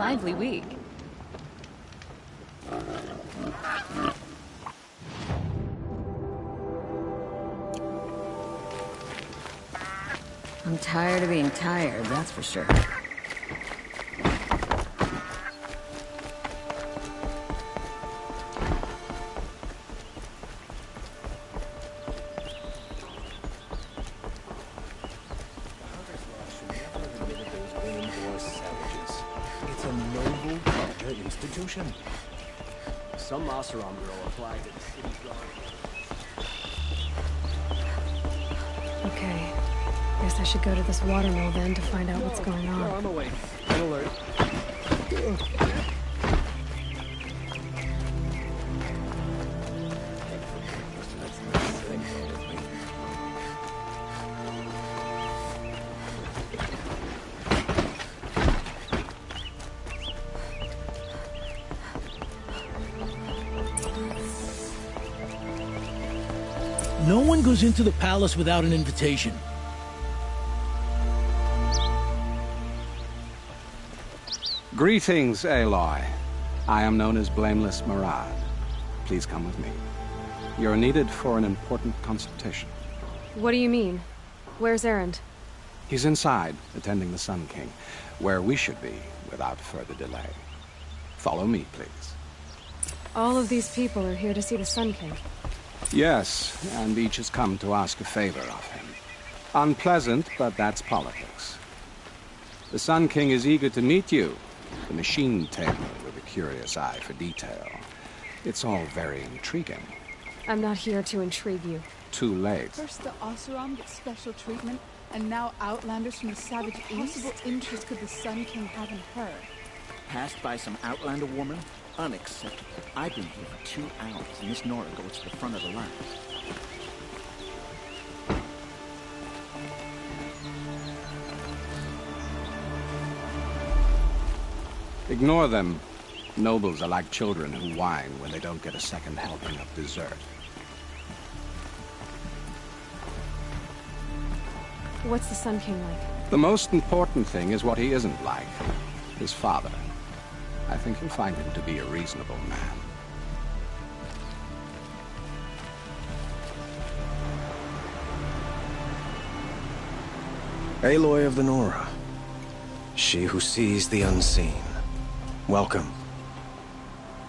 lively week. I'm tired of being tired, that's for sure. It's a noble institution. Some Oseram girl applied to the city's guard. Okay. Guess I should go to this watermill then to find out what's going on. No, I'm awake. I'm alert. No one goes into the palace without an invitation. Greetings, Aloy. I am known as Blameless Murad. Please come with me. You're needed for an important consultation. What do you mean? Where's Erend? He's inside, attending the Sun King, where we should be without further delay. Follow me, please. All of these people are here to see the Sun King. Yes, and each has come to ask a favor of him. Unpleasant, but that's politics. The Sun King is eager to meet you, the machine tamer with a curious eye for detail. It's all very intriguing. I'm not here to intrigue you. Too late. First the Oseram get special treatment, and now outlanders from the savage east. What possible interest could the Sun King have in her? Passed by some outlander woman? Unacceptable. I've been here for 2 hours, and Miss Nora goes to the front of the line. Ignore them. Nobles are like children who whine when they don't get a second helping of dessert. What's the Sun King like? The most important thing is what he isn't like. His father. I think you'll find him to be a reasonable man. Aloy of the Nora. She who sees the unseen. Welcome.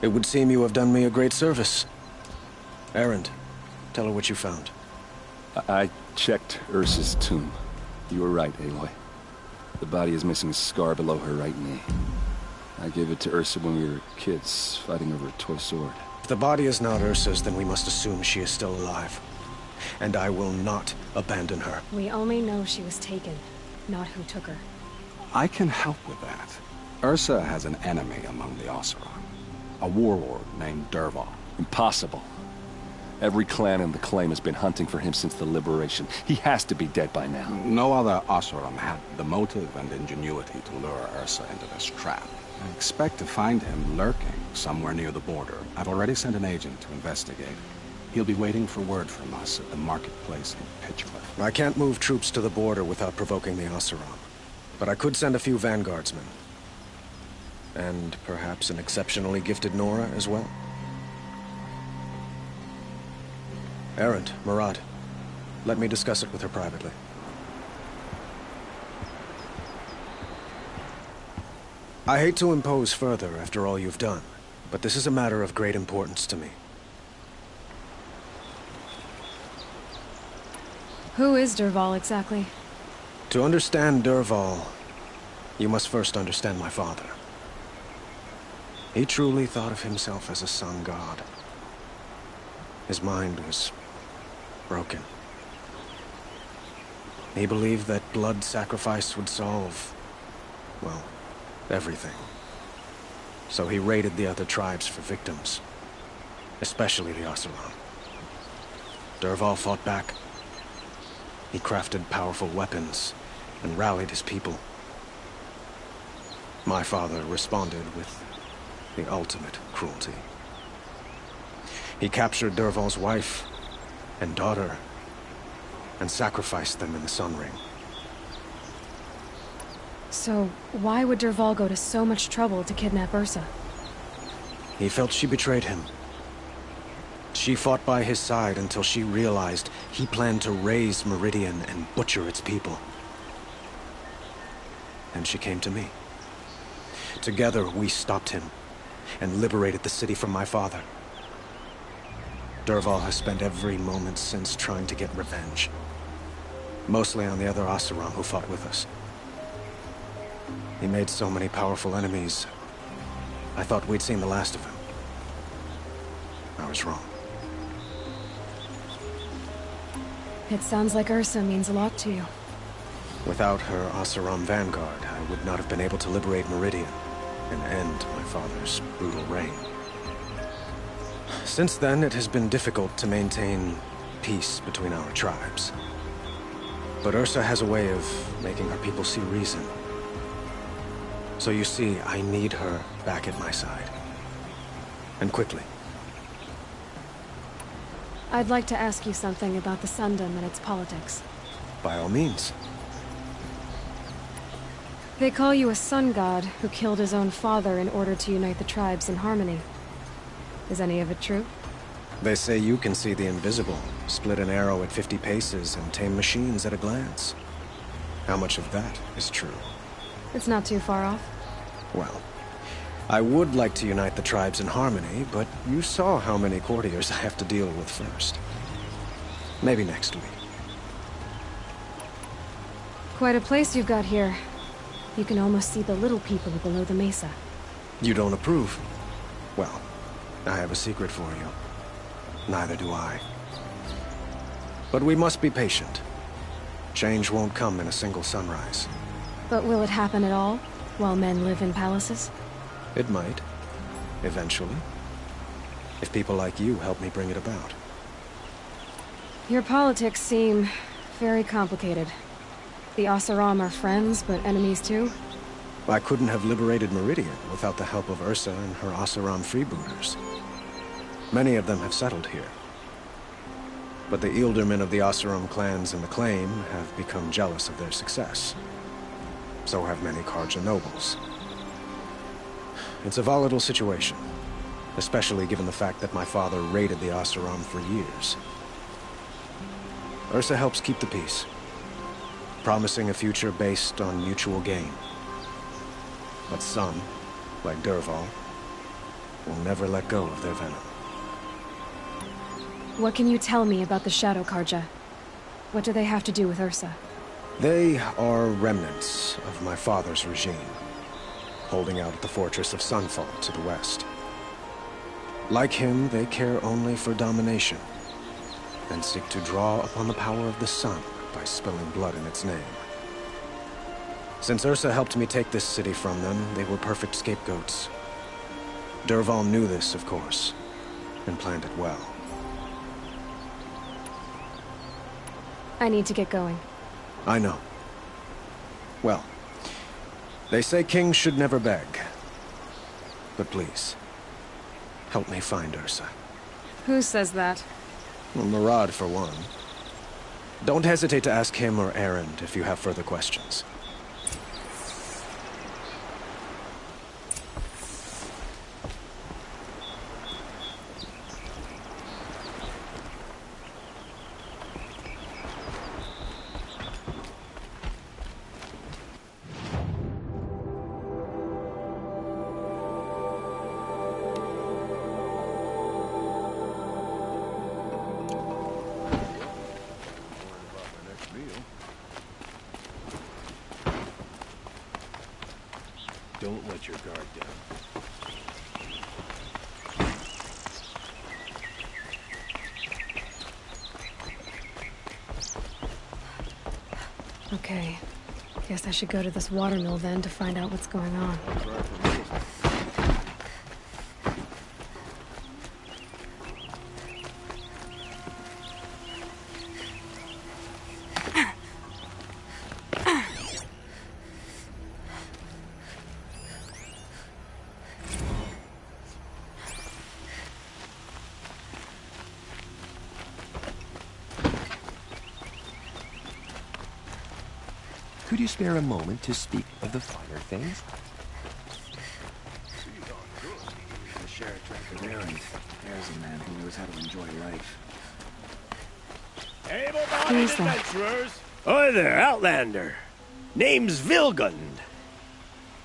It would seem you have done me a great service. Erend, tell her what you found. I checked Ursa's tomb. You were right, Aloy. The body is missing a scar below her right knee. I gave it to Ursa when we were kids, fighting over a toy sword. If the body is not Ursa's, then we must assume she is still alive. And I will not abandon her. We only know she was taken, not who took her. I can help with that. Ursa has an enemy among the Oseram. A warlord named Dervahl. Impossible. Every clan in the claim has been hunting for him since the liberation. He has to be dead by now. No other Oseram had the motive and ingenuity to lure Ursa into this trap. I expect to find him lurking somewhere near the border. I've already sent an agent to investigate. He'll be waiting for word from us at the marketplace in Pitchcliff. I can't move troops to the border without provoking the Oseram. But I could send a few vanguardsmen. And perhaps an exceptionally gifted Nora as well. Erend, Murad, let me discuss it with her privately. I hate to impose further after all you've done, but this is a matter of great importance to me. Who is Dervahl exactly? To understand Dervahl, you must first understand my father. He truly thought of himself as a sun god. His mind was broken. He believed that blood sacrifice would solve, well, everything. So he raided the other tribes for victims, especially the Oseram. Dervahl fought back. He crafted powerful weapons and rallied his people. My father responded with the ultimate cruelty. He captured Dervahl's wife and daughter and sacrificed them in the Sun Ring. So, why would Derval go to so much trouble to kidnap Ursa? He felt she betrayed him. She fought by his side until she realized he planned to raise Meridian and butcher its people. And she came to me. Together, we stopped him and liberated the city from my father. Derval has spent every moment since trying to get revenge. Mostly on the other Oseram who fought with us. He made so many powerful enemies. I thought we'd seen the last of him. I was wrong. It sounds like Ursa means a lot to you. Without her Oseram vanguard, I would not have been able to liberate Meridian and end my father's brutal reign. Since then, it has been difficult to maintain peace between our tribes. But Ursa has a way of making her people see reason. So you see, I need her back at my side. And quickly. I'd like to ask you something about the Sundom and its politics. By all means. They call you a sun god who killed his own father in order to unite the tribes in harmony. Is any of it true? They say you can see the invisible, split an arrow at 50 paces, and tame machines at a glance. How much of that is true? It's not too far off. Well, I would like to unite the tribes in harmony, but you saw how many courtiers I have to deal with first. Maybe next week. Quite a place you've got here. You can almost see the little people below the mesa. You don't approve? Well, I have a secret for you. Neither do I. But we must be patient. Change won't come in a single sunrise. But will it happen at all, while men live in palaces? It might. Eventually. If people like you help me bring it about. Your politics seem very complicated. The Oseram are friends, but enemies too? I couldn't have liberated Meridian without the help of Ursa and her Oseram freebooters. Many of them have settled here. But the Ealdormen of the Oseram clans in the Claim have become jealous of their success. So have many Carja nobles. It's a volatile situation, especially given the fact that my father raided the Oseram for years. Ursa helps keep the peace, promising a future based on mutual gain. But some, like Derval, will never let go of their venom. What can you tell me about the Shadow Carja? What do they have to do with Ursa? They are remnants of my father's regime, holding out at the fortress of Sunfall to the west. Like him, they care only for domination, and seek to draw upon the power of the sun by spilling blood in its name. Since Ursa helped me take this city from them, they were perfect scapegoats. Derval knew this, of course, and planned it well. I need to get going. I know. Well, they say kings should never beg. But please, help me find Ursa. Who says that? Well, Murad, for one. Don't hesitate to ask him or Erend if you have further questions. Don't let your guard down. Okay. Guess I should go to this watermill then to find out what's going on. Could you spare a moment to speak of the finer things? The sheriff tracker there, and there's a man who knows how to enjoy life. Able-bodied adventurers! Hi there, Outlander. Name's Vilgund.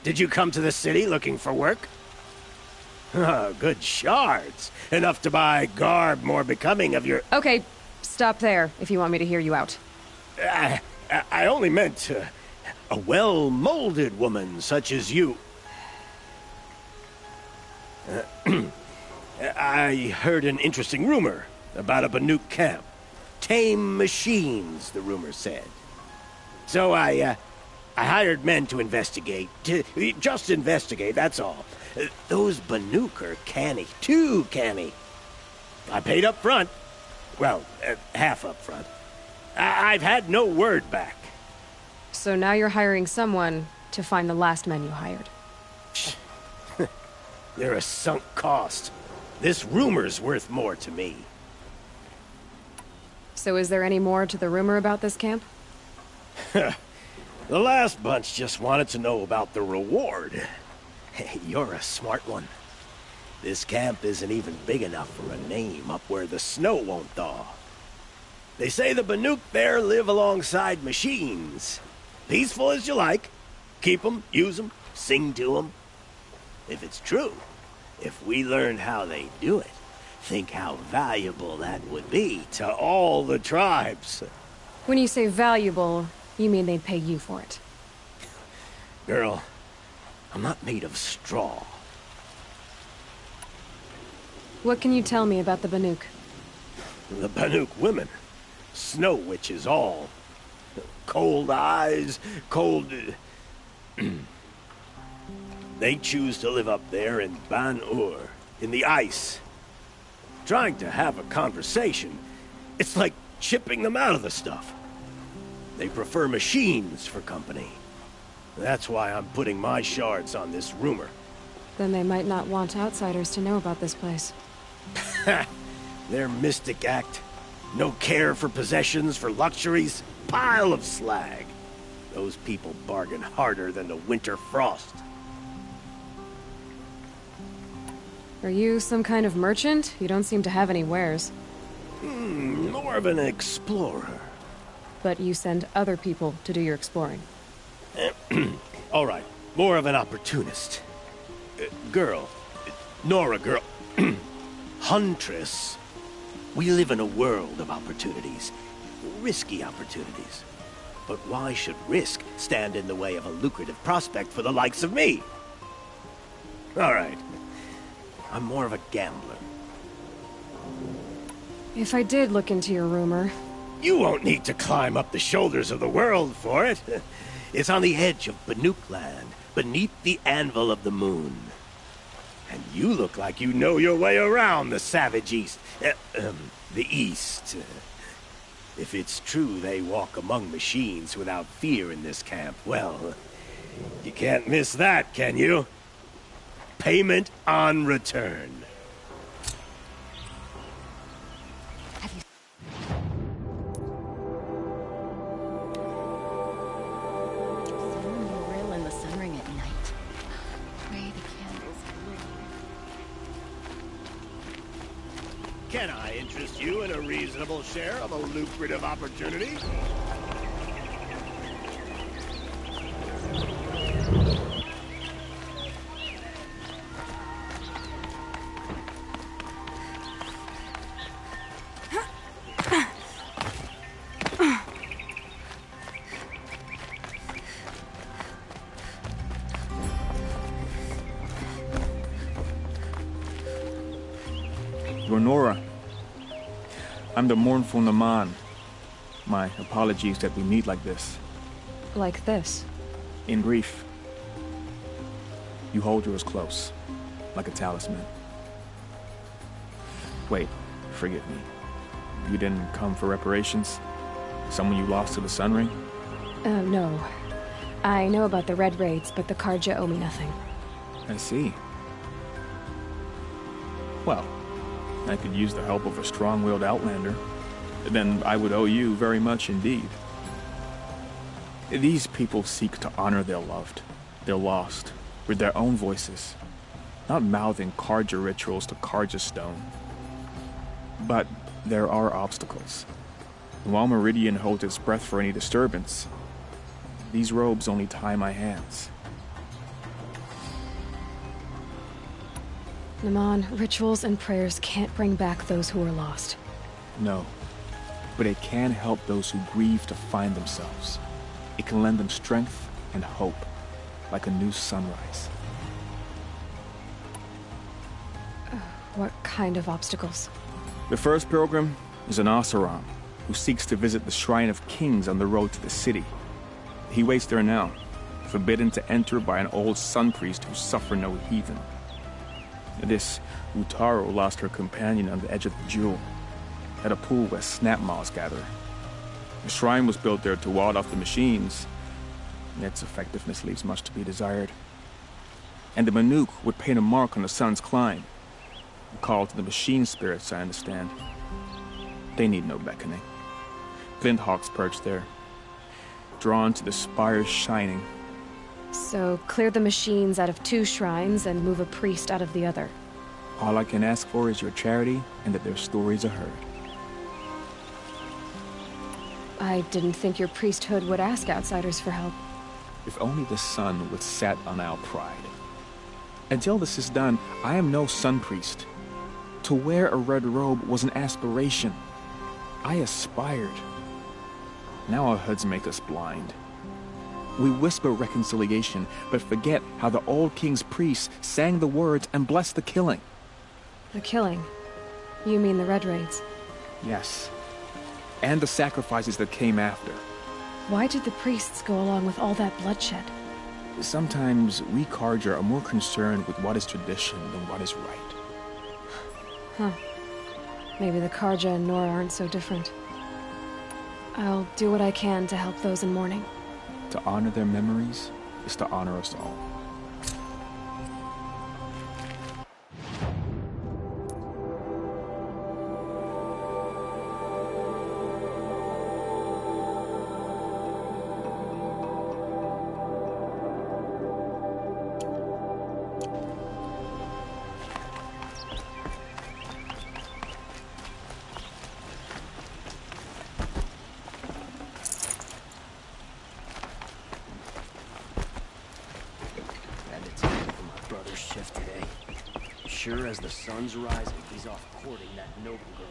Did you come to the city looking for work? Oh, good shards. Enough to buy garb more becoming of your... Okay, stop there if you want me to hear you out. I only meant a well-molded woman such as you. I heard an interesting rumor about a Banuk camp. Tame machines, the rumor said. So I hired men to investigate. Just investigate, that's all. Those Banuk are canny. Too canny. I paid up front. Well, half up front. I've had no word back. So now you're hiring someone to find the last men you hired. They're a sunk cost. This rumor's worth more to me. So is there any more to the rumor about this camp? The last bunch just wanted to know about the reward. Hey, you're a smart one. This camp isn't even big enough for a name up where the snow won't thaw. They say the Banuk there live alongside machines. Peaceful as you like. Keep them, use them, sing to them. If it's true, if we learned how they do it, think how valuable that would be to all the tribes. When you say valuable, you mean they'd pay you for it. Girl, I'm not made of straw. What can you tell me about the Banuk? The Banuk women. Snow witches all. Cold eyes, cold... They choose to live up there in Ban-Ur, in the ice. Trying to have a conversation, it's like chipping them out of the stuff. They prefer machines for company. That's why I'm putting my shards on this rumor. Then they might not want outsiders to know about this place. Their mystic act. No care for possessions, for luxuries. Pile of slag. Those people bargain harder than the winter frost. Are you some kind of merchant? You don't seem to have any wares. More of an explorer. But you send other people to do your exploring. All right, more of an opportunist. Girl. Nora girl. Huntress. We live in a world of opportunities. Risky opportunities. But why should risk stand in the way of a lucrative prospect for the likes of me? All right. I'm more of a gambler. If I did look into your rumor... You won't need to climb up the shoulders of the world for it. It's on the edge of Banuk land, beneath the anvil of the moon. And you look like you know your way around the savage east. The east. If it's true they walk among machines without fear in this camp, well, you can't miss that, can you? Payment on return. Grill in the sunring at night. Pray the candles Can I interest you in a reasonable share of a lucrative opportunity? Nora. I'm the mournful Naman. My apologies that we meet like this. Like this? In grief. You hold yours close, like a talisman. Wait, forgive me. You didn't come for reparations? Someone you lost to the Sunring? No. I know about the Red Raids, but the Karja owe me nothing. I see. Well, I could use the help of a strong-willed outlander. Then I would owe you very much indeed. These people seek to honor their loved, their lost, with their own voices, not mouthing Carja rituals to Carja stone. But there are obstacles. While Meridian holds its breath for any disturbance, these robes only tie my hands. Naman, rituals and prayers can't bring back those who are lost. No, but it can help those who grieve to find themselves. It can lend them strength and hope, like a new sunrise. What kind of obstacles? The first pilgrim is an Oseram, who seeks to visit the Shrine of Kings on the road to the city. He waits there now, forbidden to enter by an old sun priest who suffer no heathen. This Utaro lost her companion on the edge of the jewel, at a pool where snap moths gather. The shrine was built there to ward off the machines, and its effectiveness leaves much to be desired. And the Manuk would paint a mark on the sun's climb, a call to the machine spirits, I understand. They need no beckoning. Flint hawks perch there, drawn to the spires shining. So, clear the machines out of 2 shrines and move a priest out of the other. All I can ask for is your charity and that their stories are heard. I didn't think your priesthood would ask outsiders for help. If only the sun would set on our pride. Until this is done, I am no sun priest. To wear a red robe was an aspiration. I aspired. Now our hoods make us blind. We whisper reconciliation, but forget how the old king's priests sang the words and blessed the killing. The killing? You mean the Red Raids? Yes. And the sacrifices that came after. Why did the priests go along with all that bloodshed? Sometimes we Carja are more concerned with what is tradition than what is right. Huh. Maybe the Carja and Nora aren't so different. I'll do what I can to help those in mourning. To honor their memories is to honor us all. Sure as the sun's rising, he's off courting that noble girl.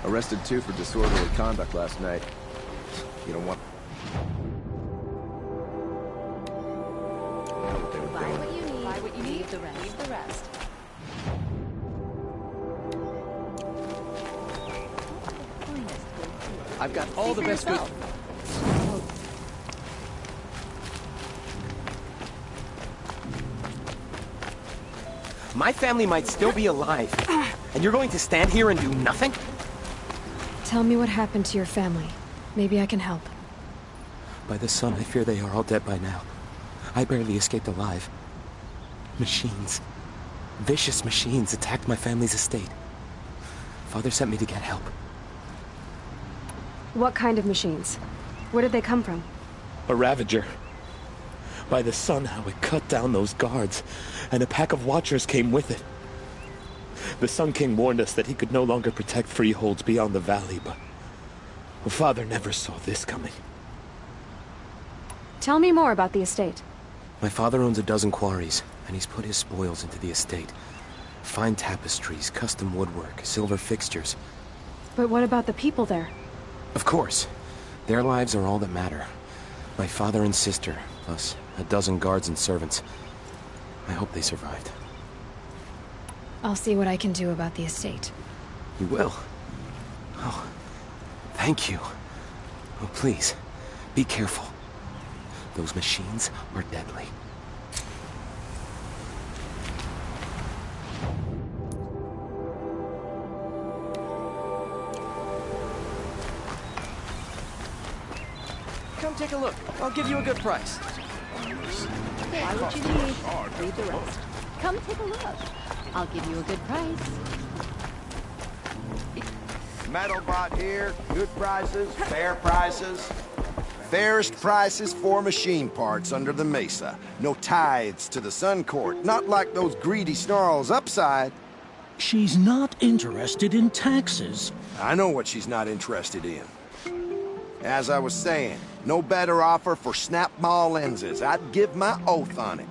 Arrested 2 for disorderly conduct last night. You don't want... Buy what you need, leave the rest. I've got all the best good... My family might still be alive, and you're going to stand here and do nothing? Tell me what happened to your family. Maybe I can help. By the sun, I fear they are all dead by now. I barely escaped alive. Machines. Vicious machines attacked my family's estate. Father sent me to get help. What kind of machines? Where did they come from? A Ravager. By the sun, how it cut down those guards, and a pack of watchers came with it. The Sun King warned us that he could no longer protect freeholds beyond the valley, but Father never saw this coming. Tell me more about the estate. My father owns a dozen quarries, and he's put his spoils into the estate. Fine tapestries, custom woodwork, silver fixtures. But what about the people there? Of course. Their lives are all that matter. My father and sister, plus a dozen guards and servants. I hope they survived. I'll see what I can do about the estate. You will? Oh, thank you. Oh, please, be careful. Those machines are deadly. Come take a look. I'll give you a good price. Buy what you need. Leave the rest. Come take a look. I'll give you a good price. Metal bot here. Good prices, fair prices. Fairest prices for machine parts under the mesa. No tithes to the Sun Court. Not like those greedy snarls upside. She's not interested in taxes. I know what she's not interested in. As I was saying, no better offer for snap-maw lenses. I'd give my oath on it.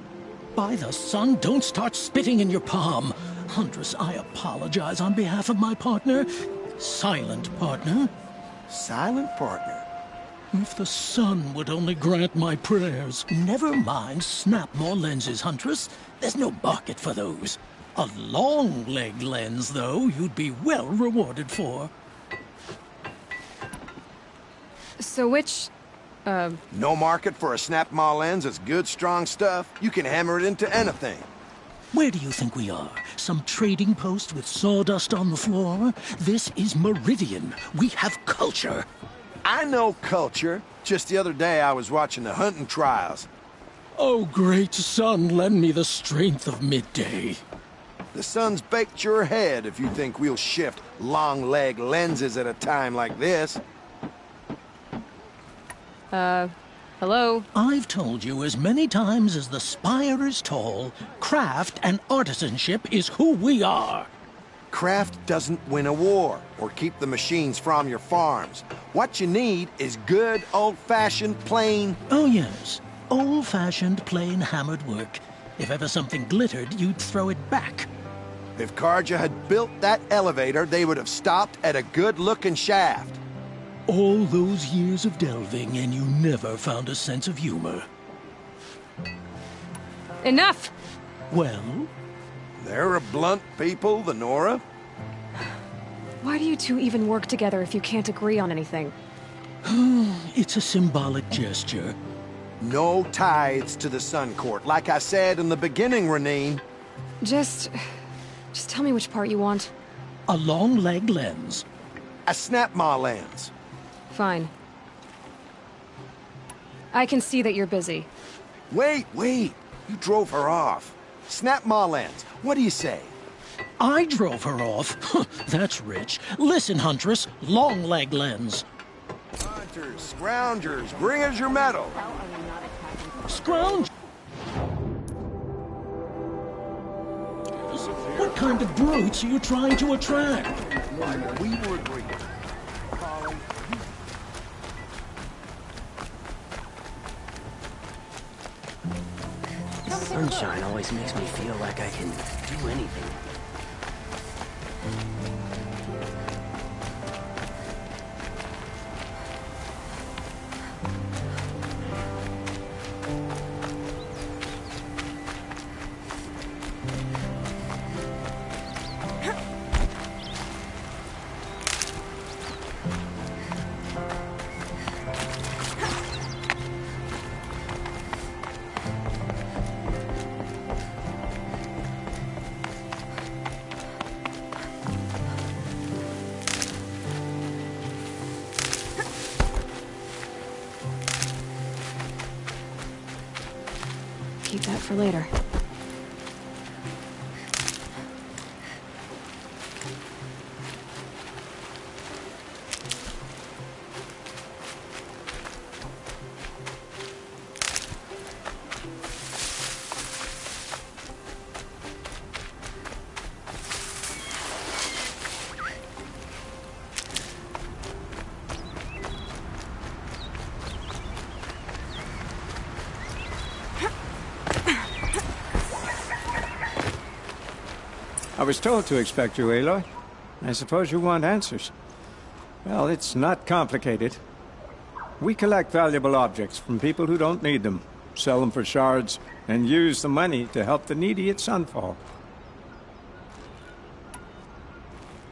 By the sun, don't start spitting in your palm. Huntress, I apologize on behalf of my partner. Silent partner. Silent partner? If the sun would only grant my prayers. Never mind snap-maw lenses, Huntress. There's no market for those. A long-leg lens, though, you'd be well rewarded for. So which, No market for a snap-maw lens is good, strong stuff. You can hammer it into anything. Where do you think we are? Some trading post with sawdust on the floor? This is Meridian. We have culture. I know culture. Just the other day I was watching the hunting trials. Oh, great sun, lend me the strength of midday. The sun's baked your head if you think we'll shift long-leg lenses at a time like this. Hello? I've told you as many times as the spire is tall, craft and artisanship is who we are. Craft doesn't win a war or keep the machines from your farms. What you need is good, old-fashioned, plain... Oh, yes. Old-fashioned, plain hammered work. If ever something glittered, you'd throw it back. If Karja had built that elevator, they would have stopped at a good-looking shaft. All those years of delving, and you never found a sense of humor. Enough! Well? They're a blunt people, the Nora. Why do you two even work together if you can't agree on anything? It's a symbolic gesture. No tithes to the Sun Court. Like I said in the beginning, Renine. Just tell me which part you want. A long-leg lens. A snap-maw lens. Fine. I can see that you're busy. Wait. You drove her off. Snap-maw lens. What do you say? I drove her off? That's rich. Listen, Huntress. Long-leg lens. Hunters, scroungers, bring us your metal. Scrounge? What kind of brutes are you trying to attract? We were agreed. Sunshine always makes me feel like I can do anything. Keep that for later. I was told to expect you, Aloy. I suppose you want answers. Well, it's not complicated. We collect valuable objects from people who don't need them, sell them for shards, and use the money to help the needy at Sunfall.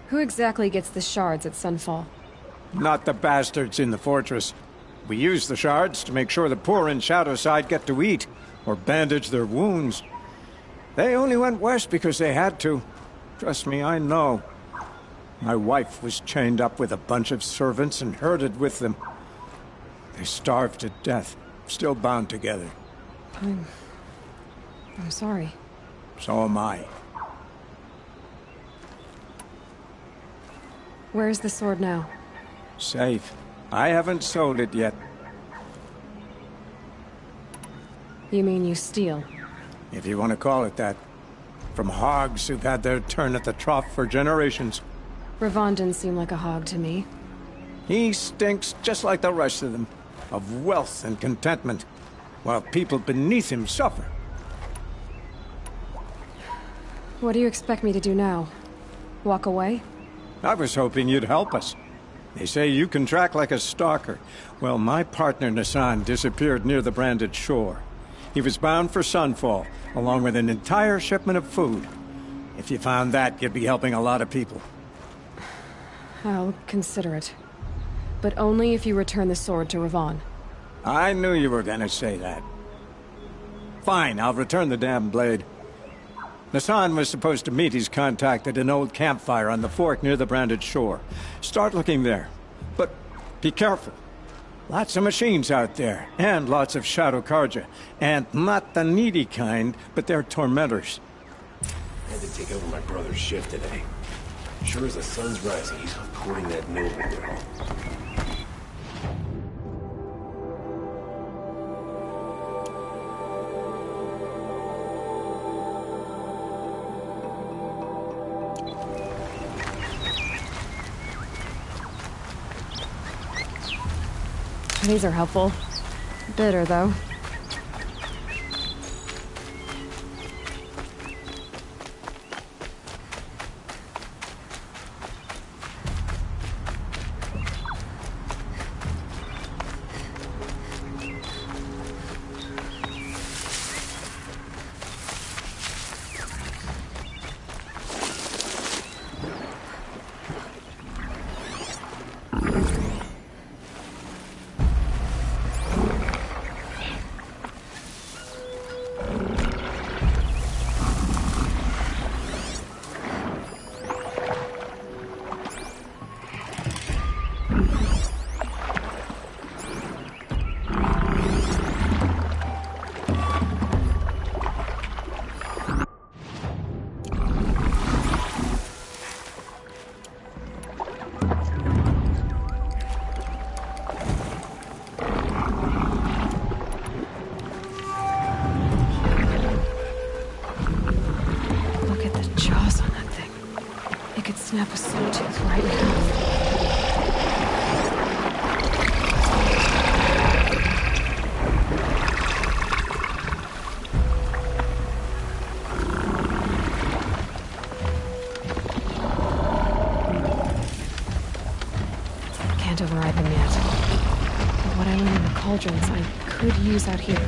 Who exactly gets the shards at Sunfall? Not the bastards in the fortress. We use the shards to make sure the poor in Shadowside get to eat, or bandage their wounds. They only went west because they had to. Trust me, I know. My wife was chained up with a bunch of servants and herded with them. They starved to death, still bound together. I'm sorry. So am I. Where's the sword now? Safe. I haven't sold it yet. You mean you steal? If you want to call it that. From hogs who've had their turn at the trough for generations. Ravon didn't seem like a hog to me. He stinks just like the rest of them, of wealth and contentment, while people beneath him suffer. What do you expect me to do now? Walk away? I was hoping you'd help us. They say you can track like a stalker. Well, my partner Nassan disappeared near the branded shore. He was bound for Sunfall, along with an entire shipment of food. If you found that, you'd be helping a lot of people. I'll consider it. But only if you return the sword to Ravon. I knew you were gonna say that. Fine, I'll return the damn blade. Nassan was supposed to meet his contact at an old campfire on the fork near the branded shore. Start looking there. But be careful. Lots of machines out there, and lots of Shadow Karja. And not the needy kind, but they're tormentors. Had to take over my brother's shift today. Sure as the sun's rising, he's courting that noble girl. These are helpful. Bitter, though. Snap a sawtooth right now. Can't override them yet. But what I learned in the cauldrons, I could use out here.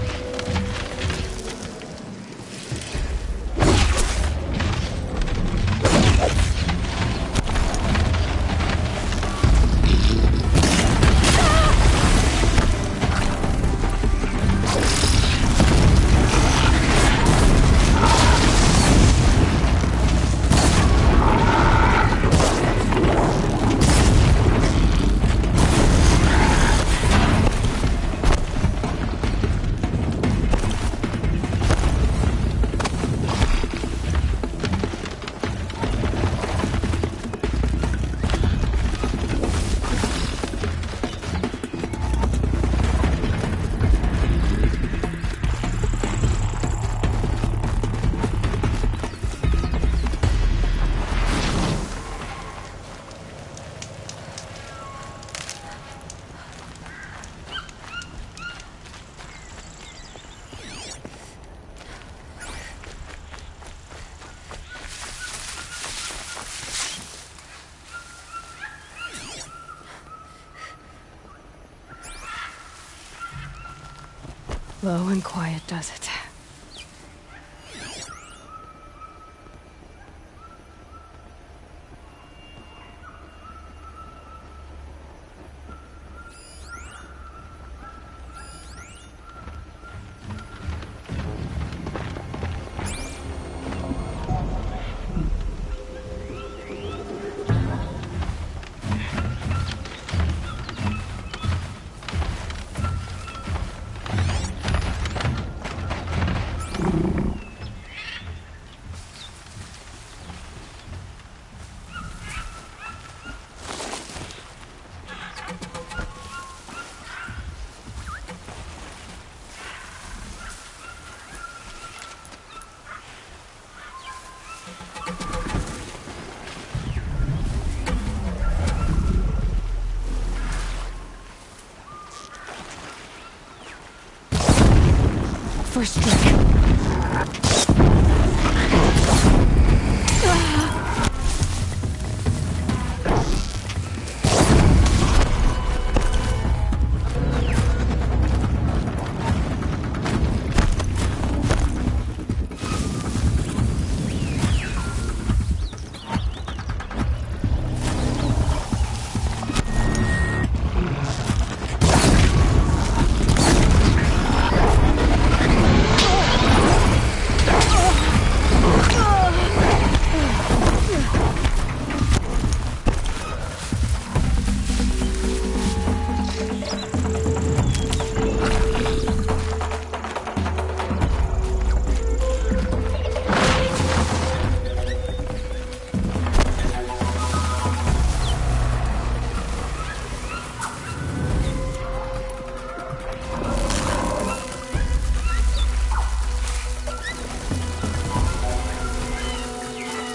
Low and quiet does it. First drink.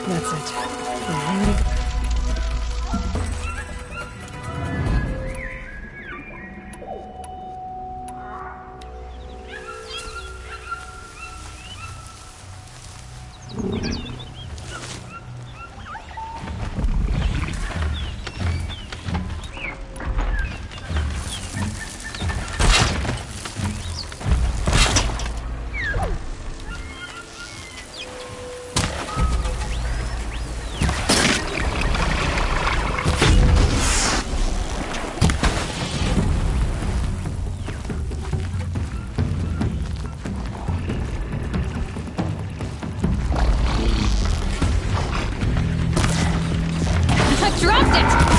That's it. I'm ready. Dropped it!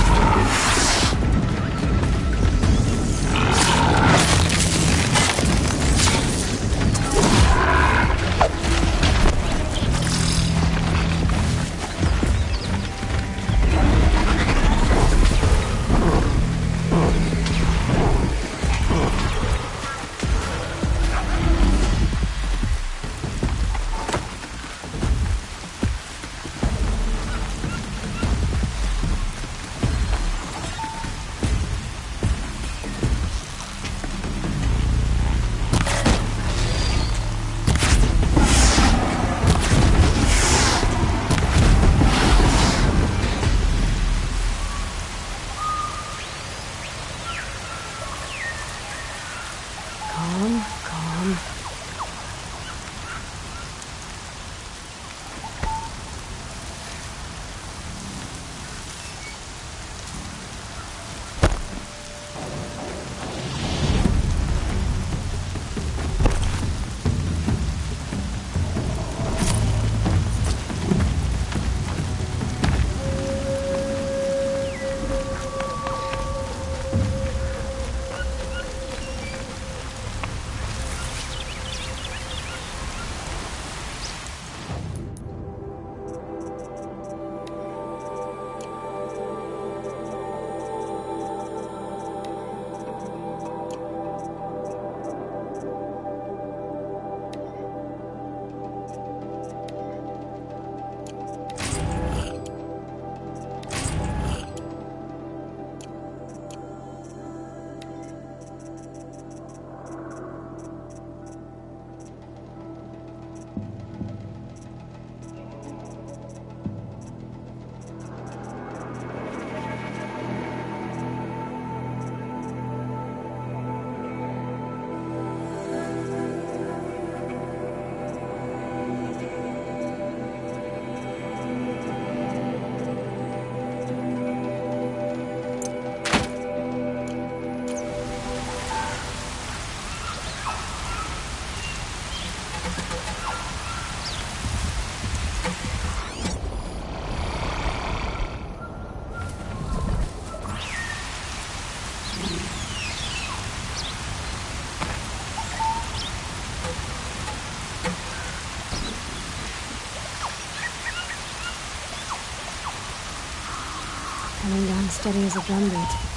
coming down steady as a drumbeat.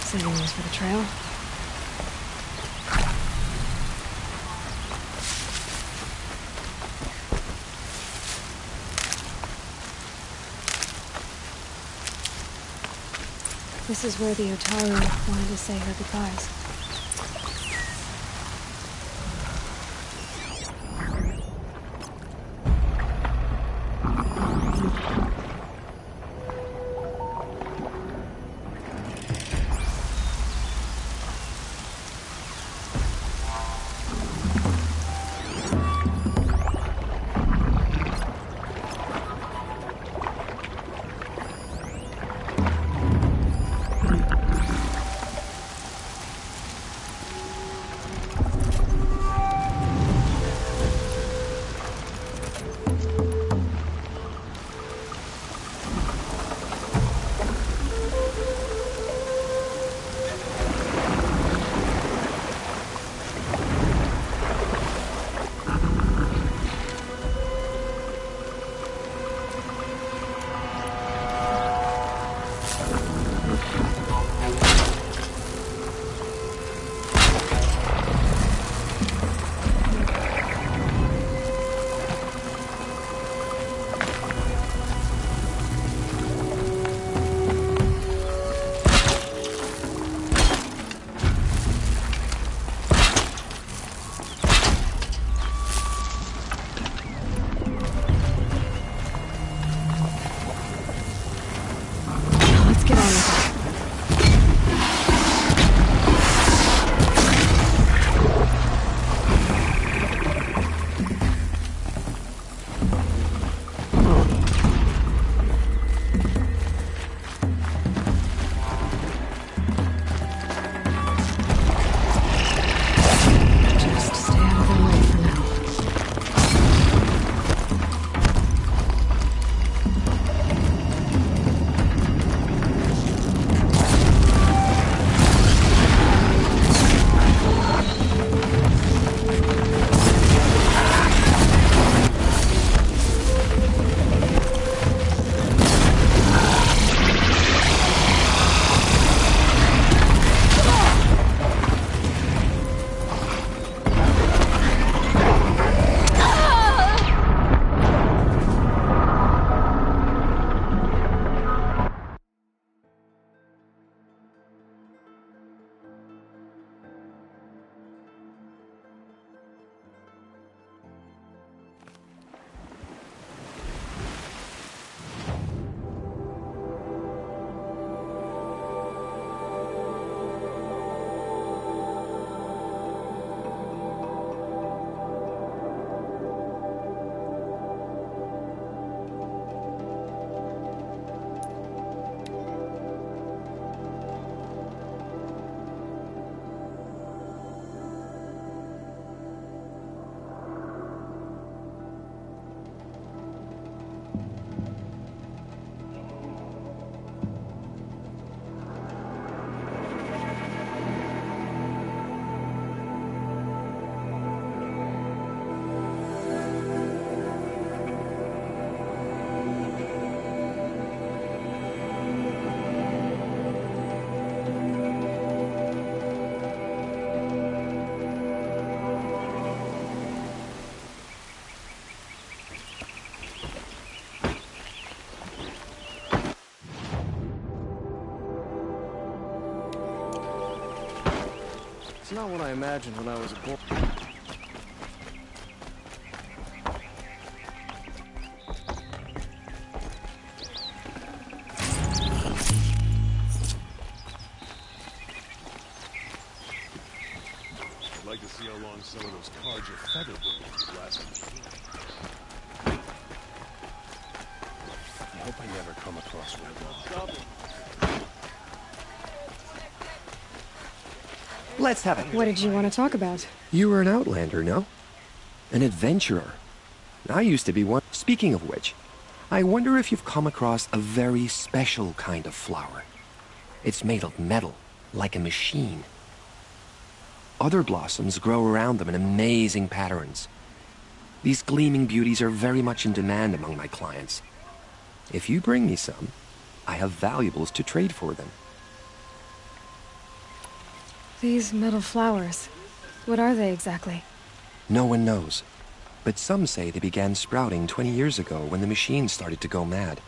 Saving these for the trail. This is where the Otaru wanted to say her goodbyes. It's not what I imagined when I was a boy. I'd like to see how long some of those cards are feathered with last. I hope I never come across Red. Let's have it. What did you want to talk about? You were an outlander, no? An adventurer. I used to be one. Speaking of which, I wonder if you've come across a very special kind of flower. It's made of metal, like a machine. Other blossoms grow around them in amazing patterns. These gleaming beauties are very much in demand among my clients. If you bring me some, I have valuables to trade for them. These metal flowers, what are they exactly? No one knows, but some say they began sprouting 20 years ago when the machine started to go mad.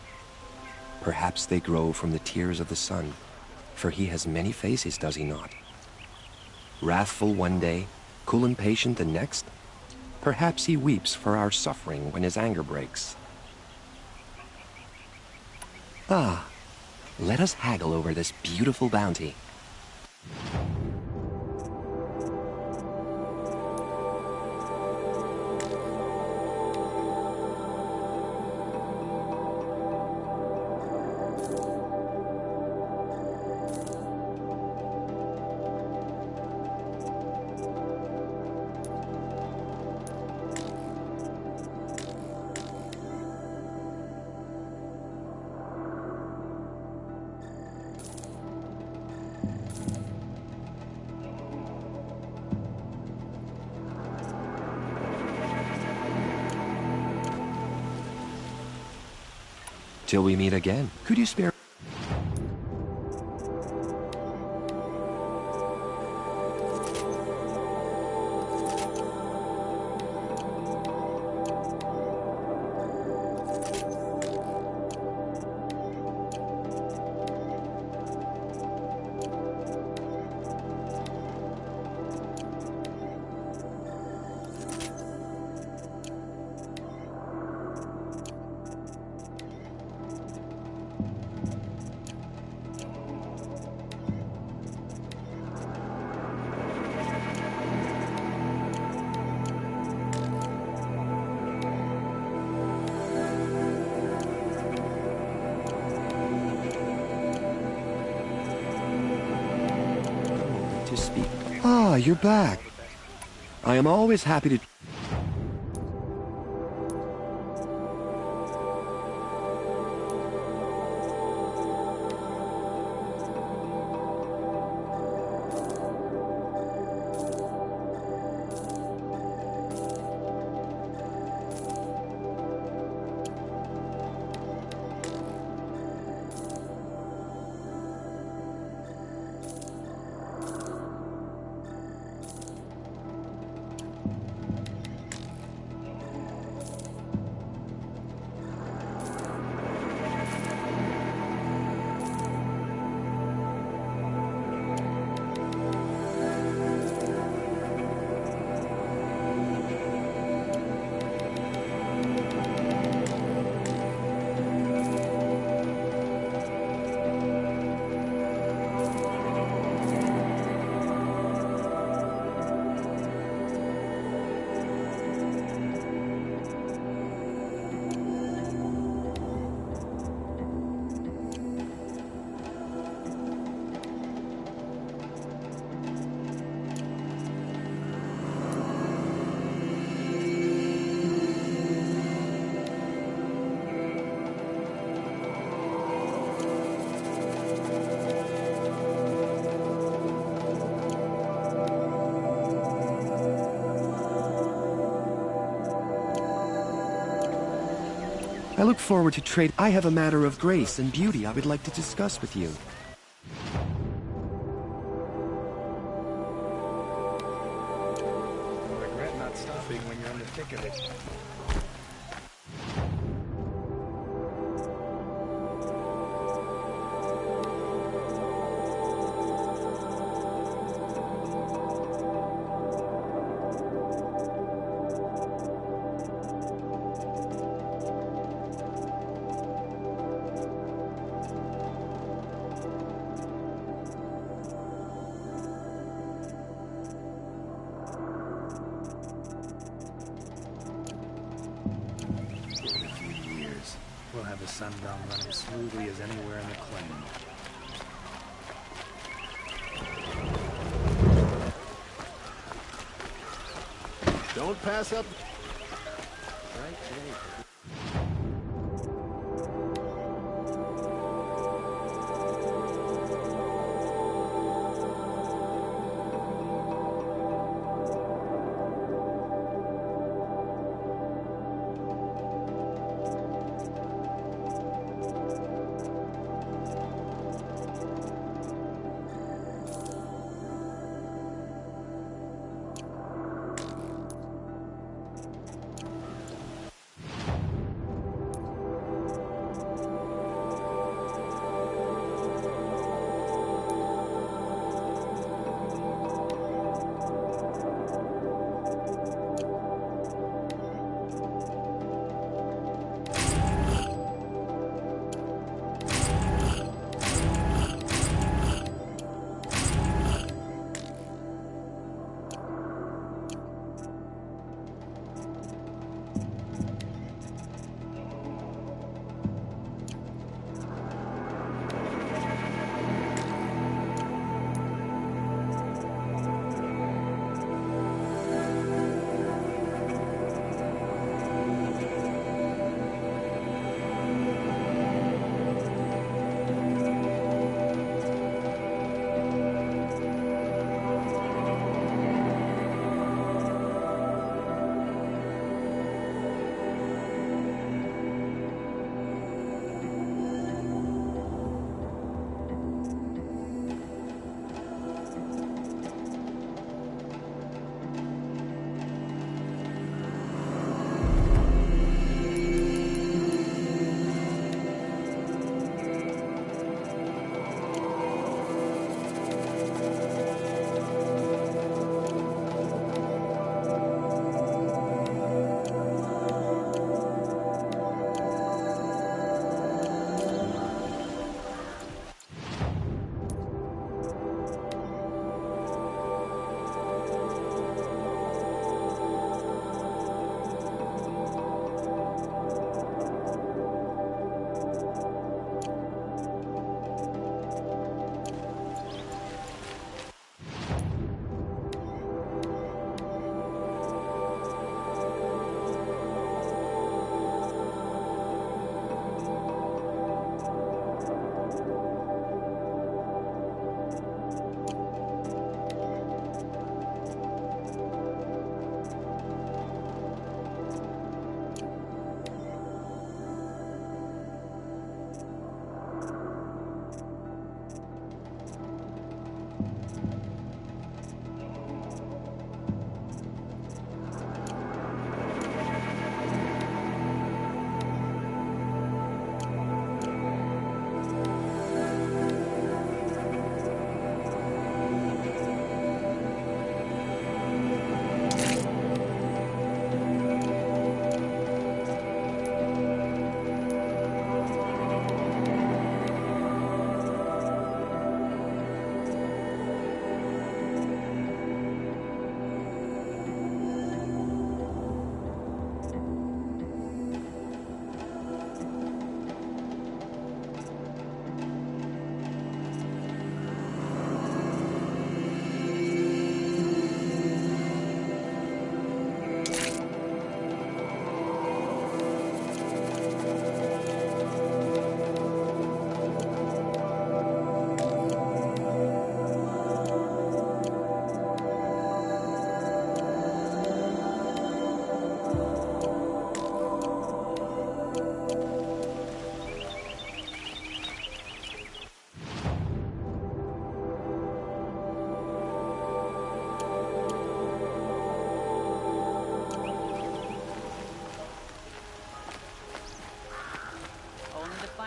Perhaps they grow from the tears of the sun, for he has many faces, does he not? Wrathful one day, cool and patient the next. Perhaps he weeps for our suffering when his anger breaks. Ah, let us haggle over this beautiful bounty. Till we meet again, could you spare... to speak? Ah, you're back. I am always happy to... I look forward to trade. I have a matter of grace and beauty I would like to discuss with you. I regret not stopping when you're in the thick of it. the Sundong running smoothly as anywhere in the clan. Don't pass up. Right, Jay.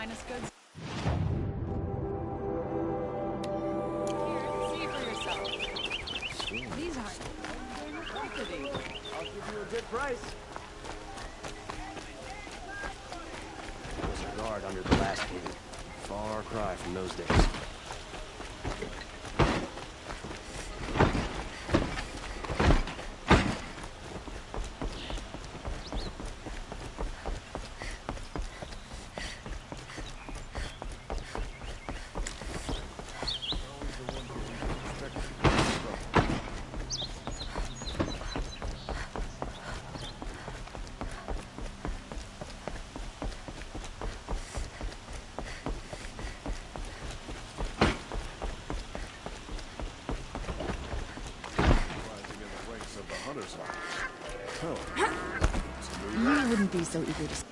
finest goods. Here, see for yourself. These aren't. They're not cultivated. I'll give you a good price. There was a guard under the last king. Far cry from those days. mother's house. Oh. You wouldn't be so eager to...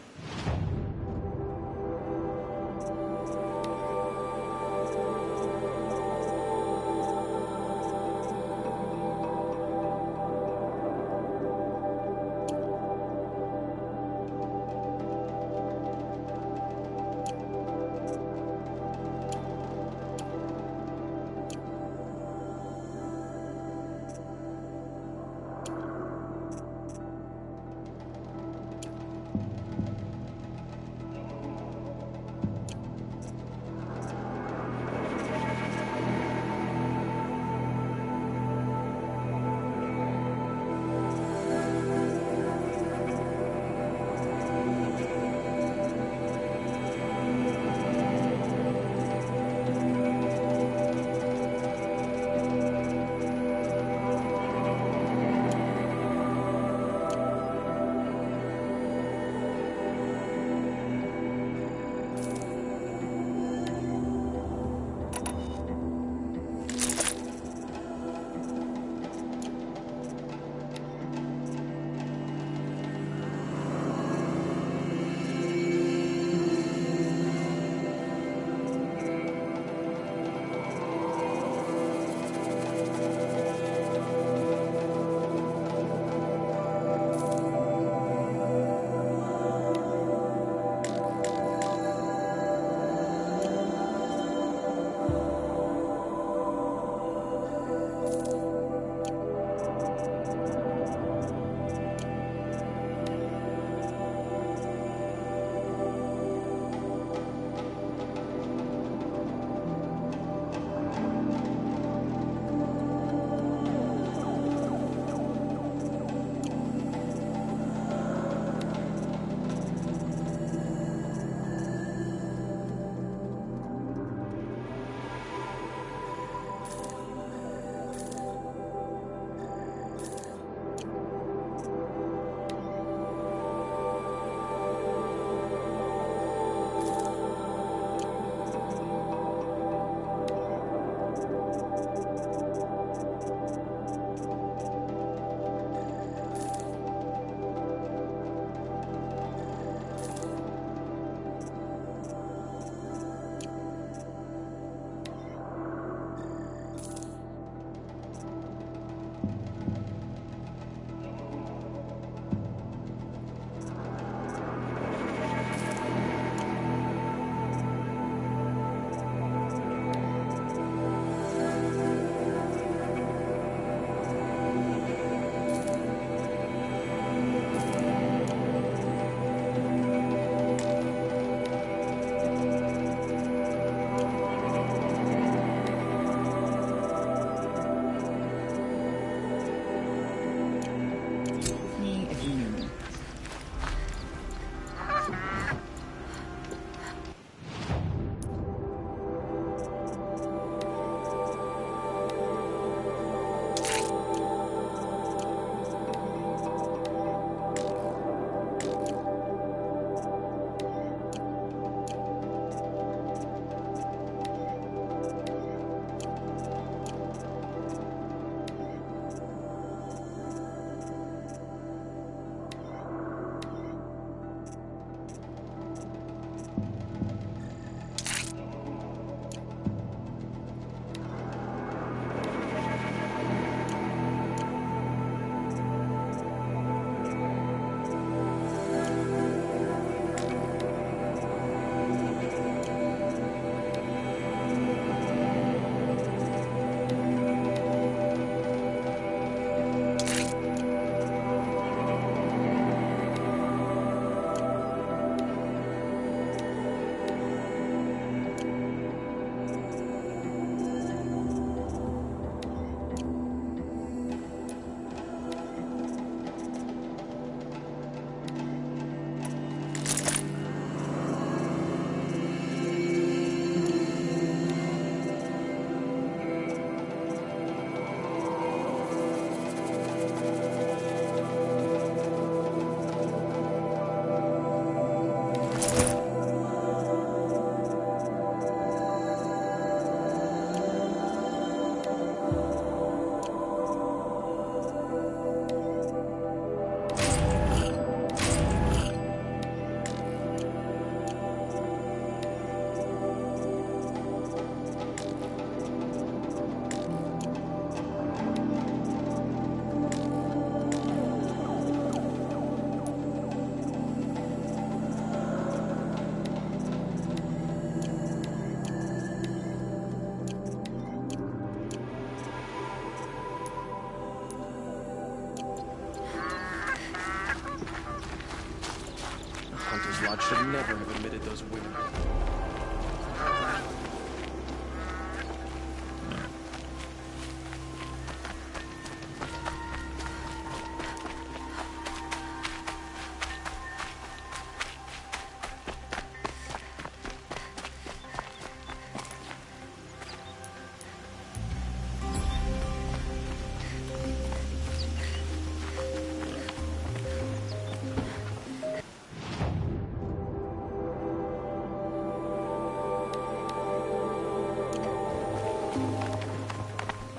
should never have admitted those women.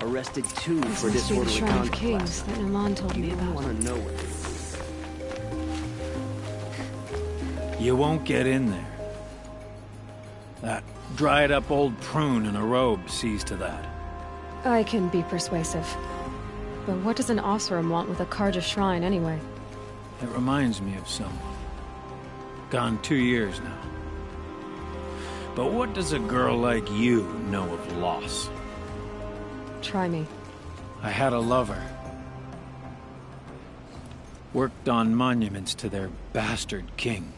Arrested two for This must be the disorderly Shrine of conduct. Kings that Naman told me You about. want to know what You won't get in there. That dried-up old prune in a robe sees to that. I can be persuasive. But what does an Osram want with a Karja shrine anyway? It reminds me of someone. Gone 2 years now. But what does a girl like you know of loss? Try me. I had a lover. Worked on monuments to their bastard king.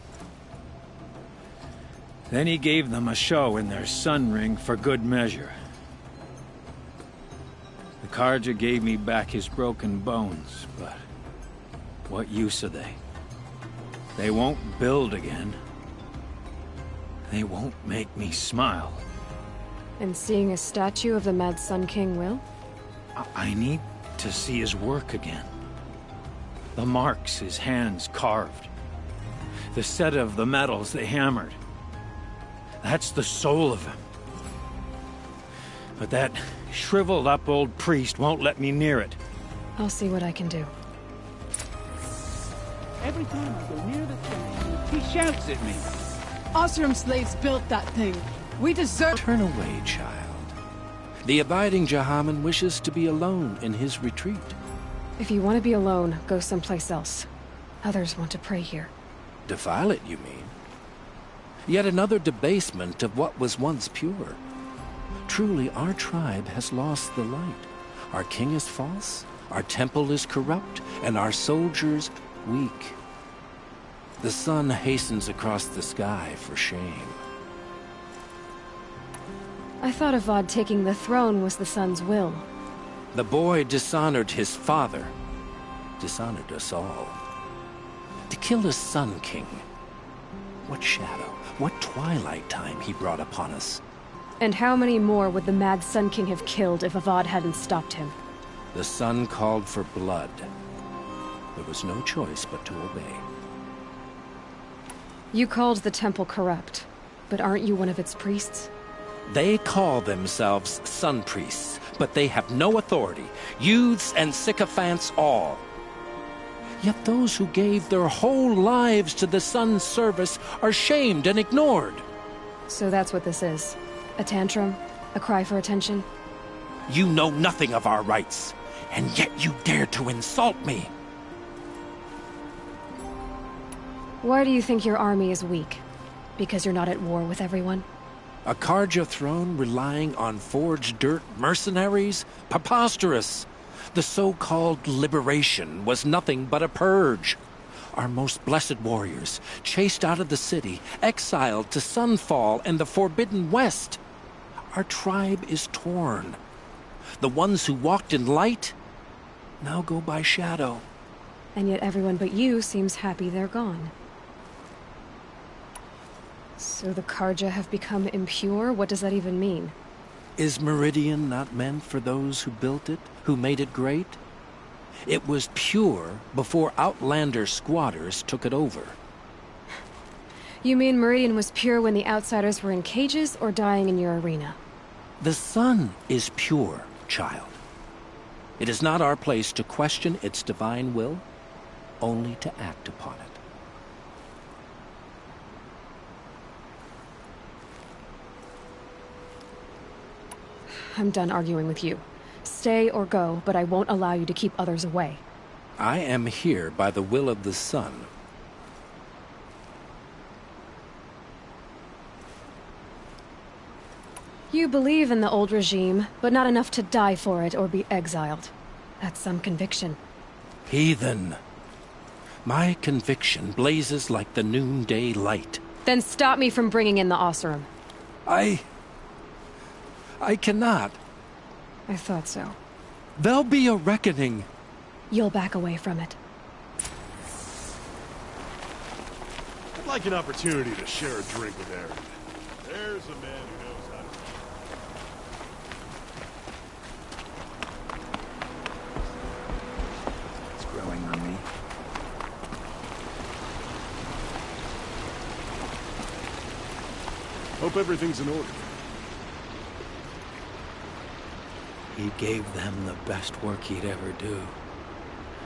Then he gave them a show in their sun ring for good measure. The Karja gave me back his broken bones, but what use are they? They won't build again. They won't make me smile. And seeing a statue of the Mad Sun King will? I need to see his work again. The marks his hands carved. The set of the metals they hammered. That's the soul of him. But that shriveled up old priest won't let me near it. I'll see what I can do. Every time I go near the thing, he shouts at me. Osram slaves built that thing. We deserve— Turn away, child. The abiding Jahaman wishes to be alone in his retreat. If you want to be alone, go someplace else. Others want to pray here. Defile it, you mean? Yet another debasement of what was once pure. Truly, our tribe has lost the light. Our king is false, our temple is corrupt, and our soldiers weak. The sun hastens across the sky for shame. I thought Avad taking the throne was the sun's will. The boy dishonored his father, dishonored us all. To kill the Sun King. What shadow, what twilight time he brought upon us. And how many more would the Mad Sun King have killed if Avad hadn't stopped him? The sun called for blood. There was no choice but to obey. You called the temple corrupt, but aren't you one of its priests? They call themselves sun priests, but they have no authority. Youths and sycophants all. Yet those who gave their whole lives to the sun's service are shamed and ignored. So that's what this is. A tantrum? A cry for attention? You know nothing of our rights, and yet you dare to insult me. Why do you think your army is weak? Because you're not at war with everyone? A Karja throne relying on forged dirt mercenaries? Preposterous! The so-called liberation was nothing but a purge. Our most blessed warriors, chased out of the city, exiled to Sunfall and the Forbidden West. Our tribe is torn. The ones who walked in light now go by shadow. And yet everyone but you seems happy they're gone. So the Karja have become impure? What does that even mean? Is Meridian not meant for those who built it, who made it great? It was pure before Outlander squatters took it over. You mean Meridian was pure when the outsiders were in cages or dying in your arena? The sun is pure, child. It is not our place to question its divine will, only to act upon it. I'm done arguing with you. Stay or go, but I won't allow you to keep others away. I am here by the will of the sun. You believe in the old regime, but not enough to die for it or be exiled. That's some conviction. Heathen. My conviction blazes like the noonday light. Then stop me from bringing in the Oseram. I cannot. I thought so. There'll be a reckoning. You'll back away from it. I'd like an opportunity to share a drink with Aaron. There's a man who knows how to... It's growing on me. Hope everything's in order. He gave them the best work he'd ever do.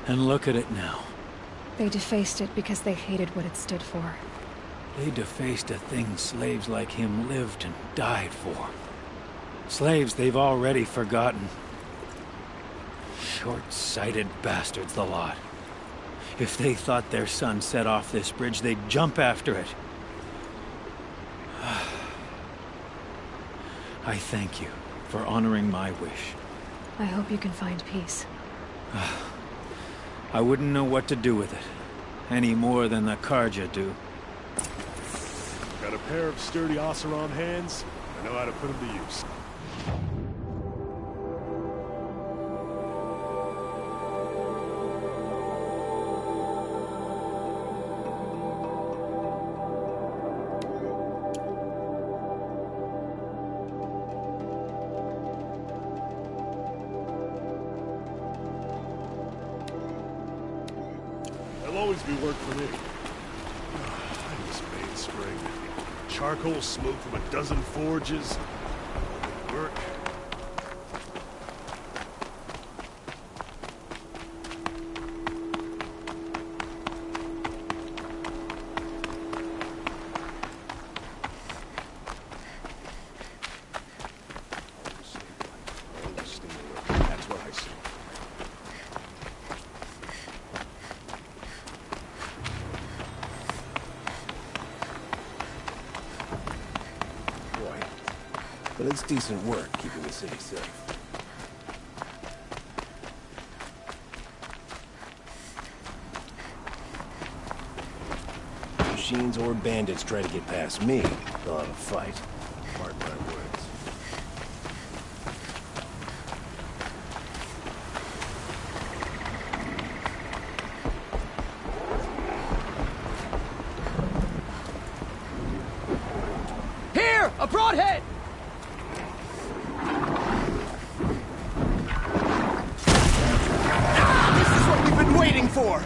And look at it now. They defaced it because they hated what it stood for. They defaced a thing slaves like him lived and died for. Slaves they've already forgotten. Short-sighted bastards, the lot. If they thought their son set off this bridge, they'd jump after it. I thank you for honoring my wish. I hope you can find peace. I wouldn't know what to do with it, any more than the Karja do. Got a pair of sturdy Oseram hands. I know how to put them to use. There'll always be work for me. I miss mainspring. Charcoal smoke from a dozen forges. Work. That's what I see. But it's decent work keeping the city safe. Machines or bandits try to get past me, they'll have a fight. Mark my words. Here! A broadhead! This is what we've been waiting for!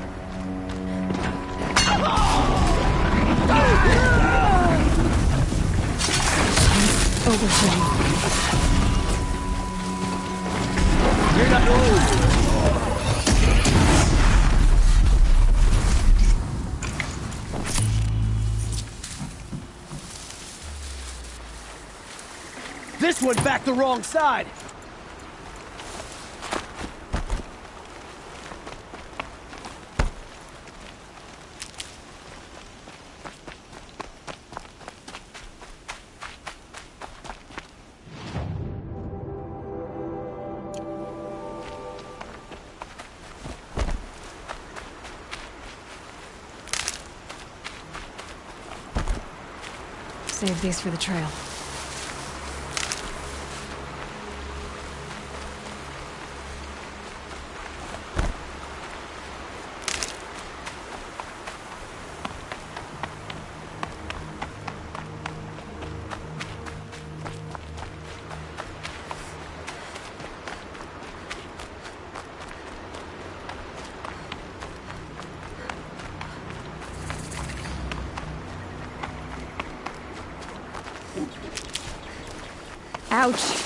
You're not old! This went back the wrong side! Save these for the trail. Ouch!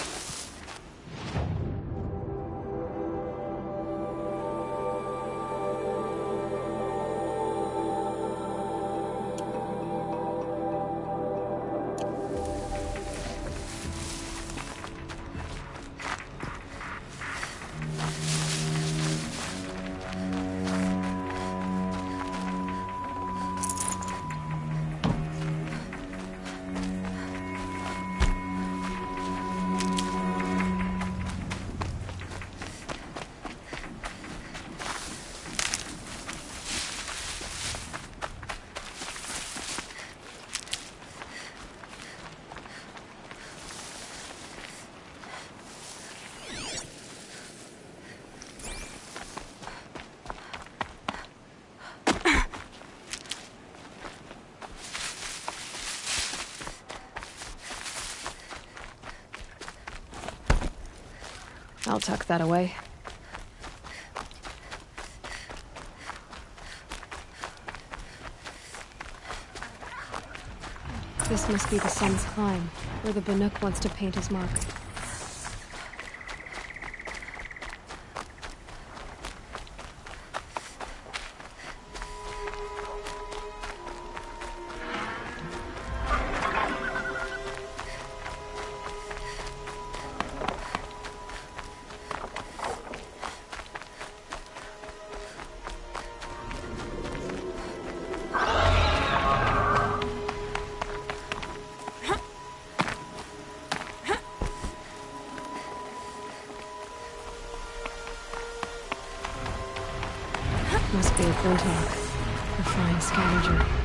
I'll tuck that away. This must be the Sun's Climb, where the Bannock wants to paint his mark. Must be a flintlock. A fine scavenger.